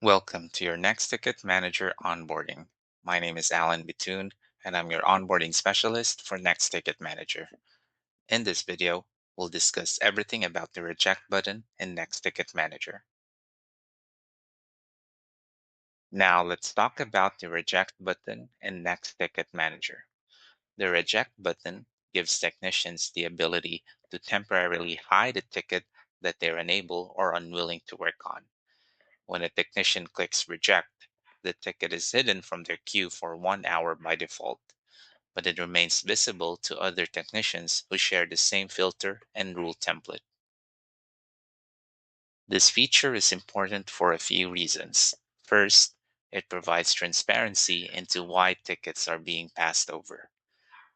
Welcome to your Next Ticket Manager onboarding. My name is Alan Bitoon, and I'm your onboarding specialist for Next Ticket Manager. In this video, we'll discuss everything about the reject button in Next Ticket Manager. Now, let's talk about the reject button in Next Ticket Manager. The reject button gives technicians the ability to temporarily hide a ticket that they're unable or unwilling to work on. When a technician clicks reject, the ticket is hidden from their queue for 1 hour by default, but it remains visible to other technicians who share the same filter and rule template. This feature is important for a few reasons. First, it provides transparency into why tickets are being passed over.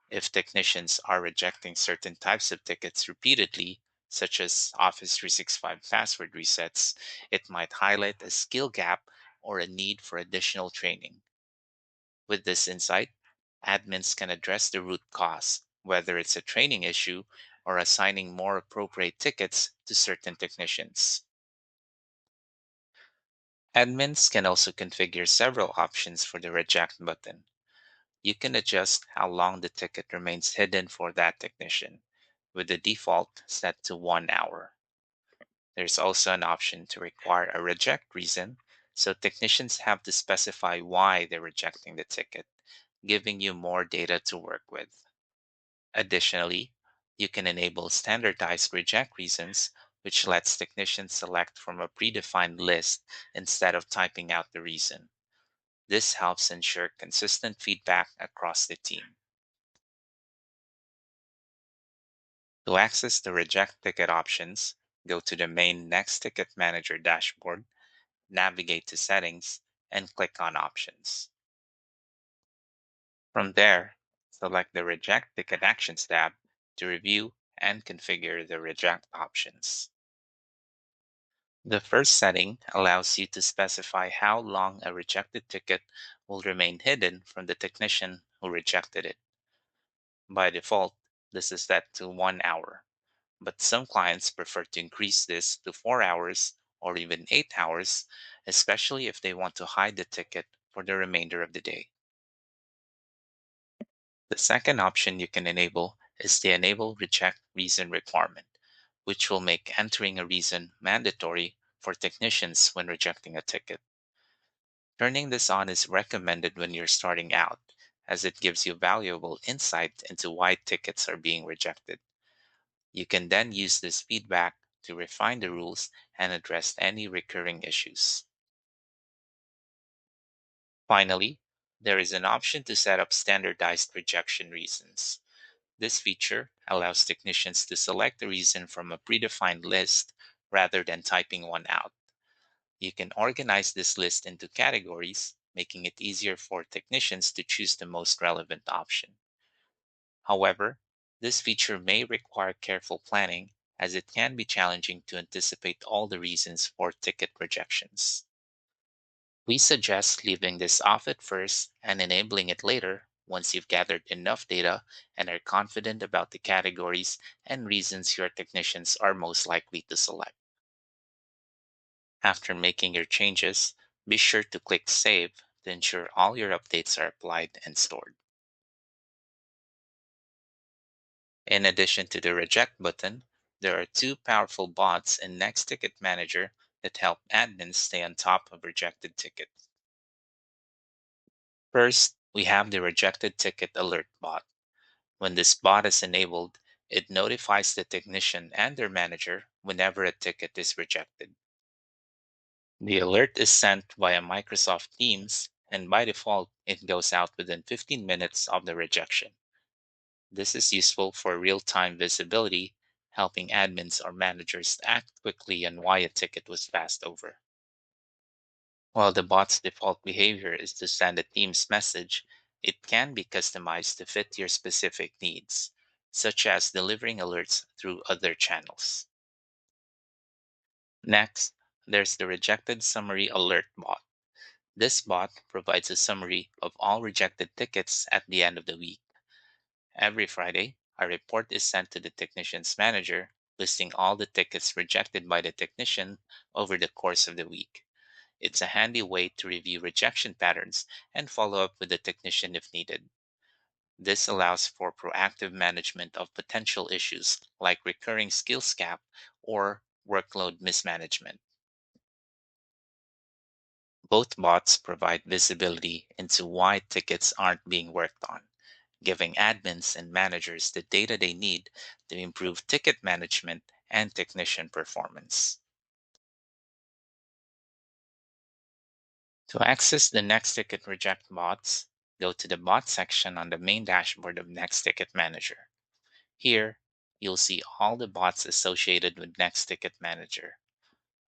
If technicians are rejecting certain types of tickets repeatedly, such as Office 365 password resets, it might highlight a skill gap or a need for additional training. With this insight, admins can address the root cause, whether it's a training issue or assigning more appropriate tickets to certain technicians. Admins can also configure several options for the reject button. You can adjust how long the ticket remains hidden for that technician, with the default set to 1 hour. There's also an option to require a reject reason, so technicians have to specify why they're rejecting the ticket, giving you more data to work with. Additionally, you can enable standardized reject reasons, which lets technicians select from a predefined list instead of typing out the reason. This helps ensure consistent feedback across the team. To access the reject ticket options, go to the main Next Ticket Manager dashboard, navigate to Settings, and click on Options. From there, select the Reject Ticket Actions tab to review and configure the reject options. The first setting allows you to specify how long a rejected ticket will remain hidden from the technician who rejected it. By default, this is set to 1 hour, but some clients prefer to increase this to 4 hours or even 8 hours, especially if they want to hide the ticket for the remainder of the day. The second option you can enable is the Enable Reject Reason requirement, which will make entering a reason mandatory for technicians when rejecting a ticket. Turning this on is recommended when you're starting out, as it gives you valuable insight into why tickets are being rejected. You can then use this feedback to refine the rules and address any recurring issues. Finally, there is an option to set up standardized rejection reasons. This feature allows technicians to select the reason from a predefined list rather than typing one out. You can organize this list into categories, making it easier for technicians to choose the most relevant option. However, this feature may require careful planning as it can be challenging to anticipate all the reasons for ticket rejections. We suggest leaving this off at first and enabling it later once you've gathered enough data and are confident about the categories and reasons your technicians are most likely to select. After making your changes, be sure to click Save to ensure all your updates are applied and stored. In addition to the Reject button, there are two powerful bots in Next Ticket Manager that help admins stay on top of rejected tickets. First, we have the Rejected Ticket Alert bot. When this bot is enabled, it notifies the technician and their manager whenever a ticket is rejected. The alert is sent via Microsoft Teams, and by default, it goes out within 15 minutes of the rejection. This is useful for real time visibility, helping admins or managers act quickly on why a ticket was passed over. While the bot's default behavior is to send a Teams message, it can be customized to fit your specific needs, such as delivering alerts through other channels. Next, there's the Rejected Summary Alert bot. This bot provides a summary of all rejected tickets at the end of the week. Every Friday, a report is sent to the technician's manager listing all the tickets rejected by the technician over the course of the week. It's a handy way to review rejection patterns and follow up with the technician if needed. This allows for proactive management of potential issues like recurring skills gap or workload mismanagement. Both bots provide visibility into why tickets aren't being worked on, giving admins and managers the data they need to improve ticket management and technician performance. To access the Next Ticket Reject bots, go to the bot section on the main dashboard of Next Ticket Manager. Here, you'll see all the bots associated with Next Ticket Manager.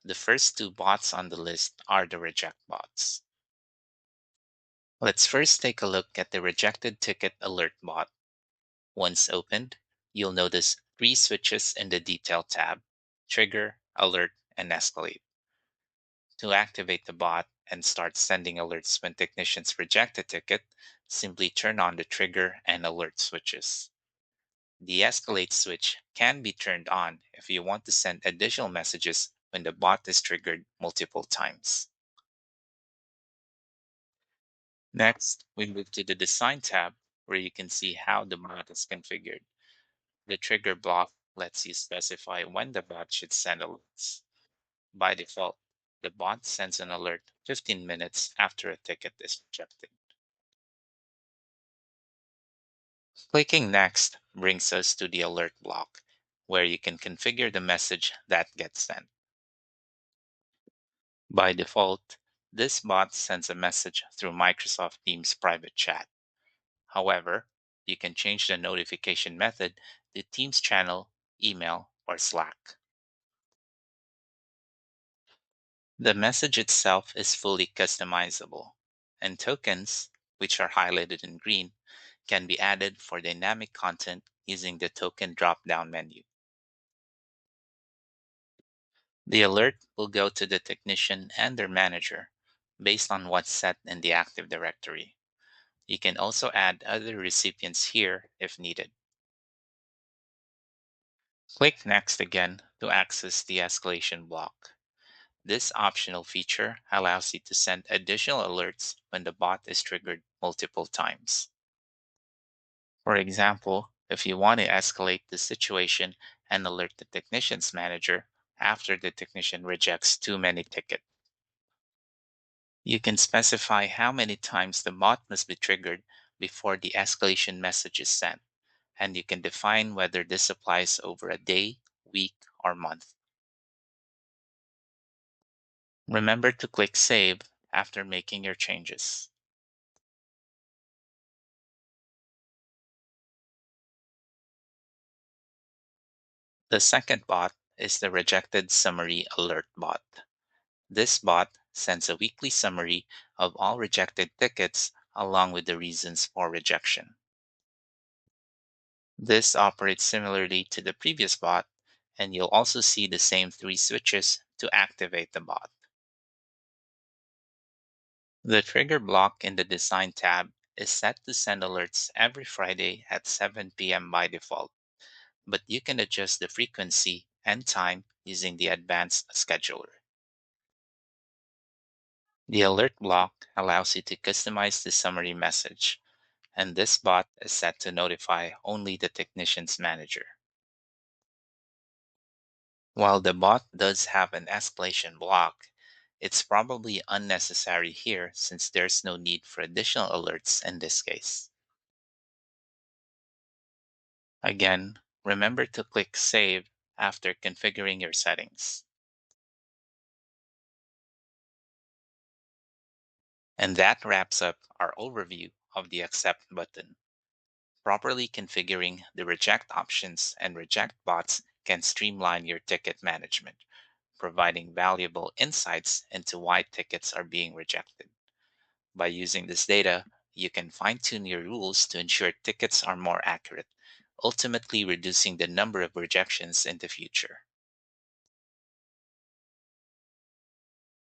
The first two bots on the list are the reject bots. Let's first take a look at the Rejected Ticket Alert bot. Once opened, you'll notice three switches in the Detail tab: Trigger, Alert, and Escalate. To activate the bot and start sending alerts when technicians reject a ticket, simply turn on the Trigger and Alert switches. The Escalate switch can be turned on if you want to send additional messages when the bot is triggered multiple times. Next, we move to the Design tab where you can see how the bot is configured. The trigger block lets you specify when the bot should send alerts. By default, the bot sends an alert 15 minutes after a ticket is rejected. Clicking Next brings us to the Alert block, where you can configure the message that gets sent. By default, this bot sends a message through Microsoft Teams private chat. However, you can change the notification method to Teams channel, email, or Slack. The message itself is fully customizable, and tokens, which are highlighted in green, can be added for dynamic content using the token drop down menu. The alert will go to the technician and their manager based on what's set in the Active Directory. You can also add other recipients here if needed. Click Next again to access the escalation block. This optional feature allows you to send additional alerts when the bot is triggered multiple times. For example, if you want to escalate the situation and alert the technician's manager after the technician rejects too many tickets. You can specify how many times the bot must be triggered before the escalation message is sent, and you can define whether this applies over a day, week, or month. Remember to click Save after making your changes. The second bot is the Rejected Summary Alert bot. This bot sends a weekly summary of all rejected tickets along with the reasons for rejection. This operates similarly to the previous bot, and you'll also see the same three switches to activate the bot. The trigger block in the Design tab is set to send alerts every Friday at 7 p.m. by default, but you can adjust the frequency and time using the Advanced Scheduler. The alert block allows you to customize the summary message, and this bot is set to notify only the technician's manager. While the bot does have an escalation block, it's probably unnecessary here since there's no need for additional alerts in this case. Again, remember to click Save after configuring your settings. And that wraps up our overview of the Accept button. Properly configuring the reject options and reject bots can streamline your ticket management, providing valuable insights into why tickets are being rejected. By using this data, you can fine tune your rules to ensure tickets are more accurate, ultimately reducing the number of rejections in the future.